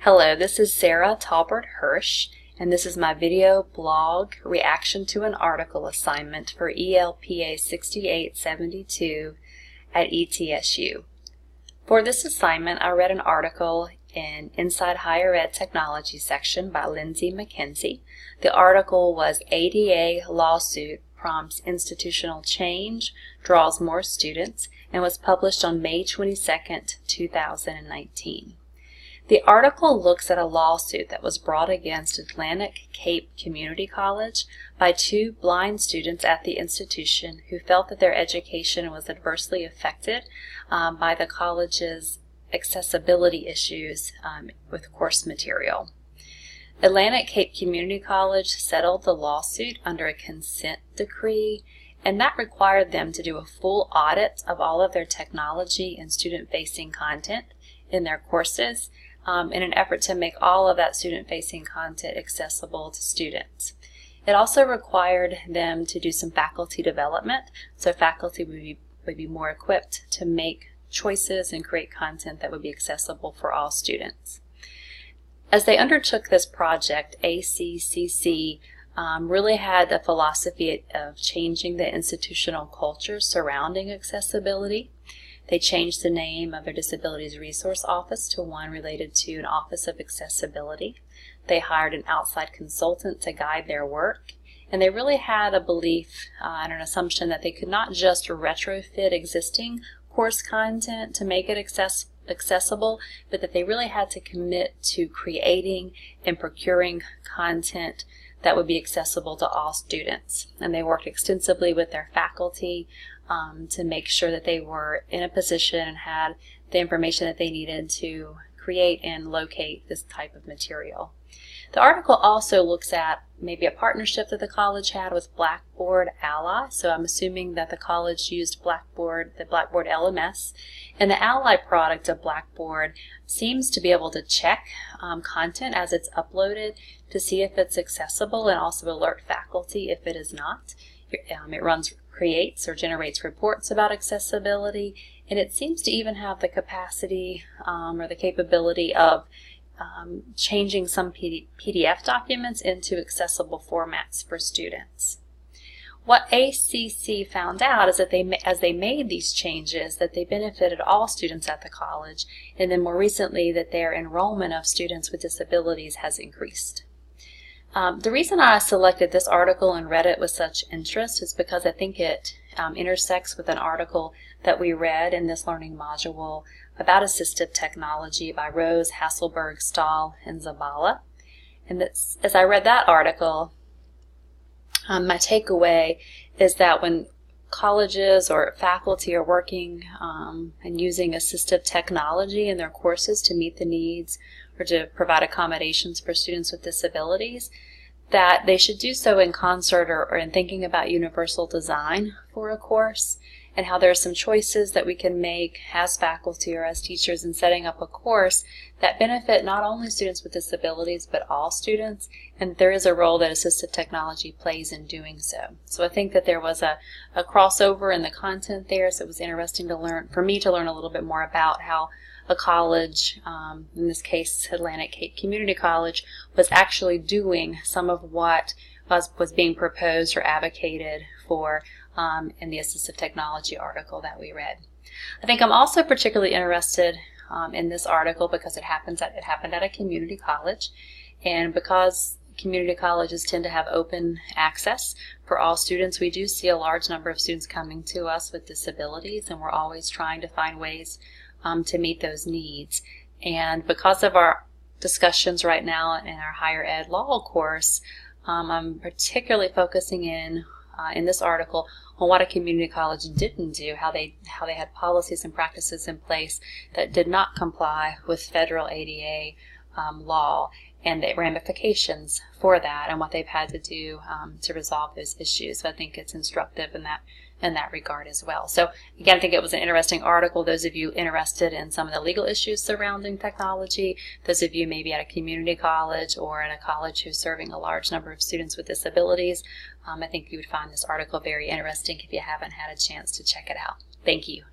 Hello, this is Sarah Tolbert-Hurysz, and this is my video blog reaction to an article assignment for ELPA 6872 at ETSU. For this assignment, I read an article in Inside Higher Ed Technology section by Lindsay McKenzie. The article was ADA Lawsuit Prompts Institutional Change, Draws More Students, and was published on May 22nd, 2019. The article looks at a lawsuit that was brought against Atlantic Cape Community College by two blind students at the institution who felt that their education was adversely affected by the college's accessibility issues with course material. Atlantic Cape Community College settled the lawsuit under a consent decree, and that required them to do a full audit of all of their technology and student-facing content in their courses in an effort to make all of that student-facing content accessible to students. It also required them to do some faculty development, so faculty would be more equipped to make choices and create content that would be accessible for all students. As they undertook this project, ACCC really had the philosophy of changing the institutional culture surrounding accessibility. They changed the name of their Disabilities Resource Office to one related to an Office of Accessibility. They hired an outside consultant to guide their work, and they really had a belief and an assumption that they could not just retrofit existing course content to make it accessible, but that they really had to commit to creating and procuring content that would be accessible to all students. And they worked extensively with their faculty to make sure that they were in a position and had the information that they needed to create and locate this type of material. The article also looks at maybe a partnership that the college had with Blackboard Ally. So I'm assuming that the college used Blackboard, the Blackboard LMS, and the Ally product of Blackboard seems to be able to check content as it's uploaded to see if it's accessible and also alert faculty if it is not. It creates or generates reports about accessibility, and it seems to even have the capacity or the capability of changing some PDF documents into accessible formats for students. What ACC found out is that as they made these changes, that they benefited all students at the college, and then more recently that their enrollment of students with disabilities has increased. The reason I selected this article and read it with such interest is because I think it intersects with an article that we read in this learning module about assistive technology by Rose, Hasselberg, Stahl, and Zabala. And as I read that article, my takeaway is that when colleges or faculty are working and using assistive technology in their courses to meet the needs or to provide accommodations for students with disabilities, that they should do so in concert or in thinking about universal design for a course, and how there are some choices that we can make as faculty or as teachers in setting up a course that benefit not only students with disabilities but all students, and there is a role that assistive technology plays in doing so. So I think that there was a crossover in the content there, so it was interesting to learn, for me to learn a little bit more about how a college, in this case Atlantic Cape Community College, was actually doing some of what was being proposed or advocated for in the assistive technology article that we read. I think I'm also particularly interested in this article because it happened at a community college, and because community colleges tend to have open access for all students, we do see a large number of students coming to us with disabilities, and we're always trying to find ways to meet those needs. And because of our discussions right now in our higher ed law course, I'm particularly focusing in this article on what a community college didn't do, how they had policies and practices in place that did not comply with federal ADA law, and the ramifications for that, and what they've had to do to resolve those issues. So I think it's instructive in that regard as well. So again, I think it was an interesting article. Those of you interested in some of the legal issues surrounding technology, those of you maybe at a community college or at a college who's serving a large number of students with disabilities, I think you would find this article very interesting if you haven't had a chance to check it out. Thank you.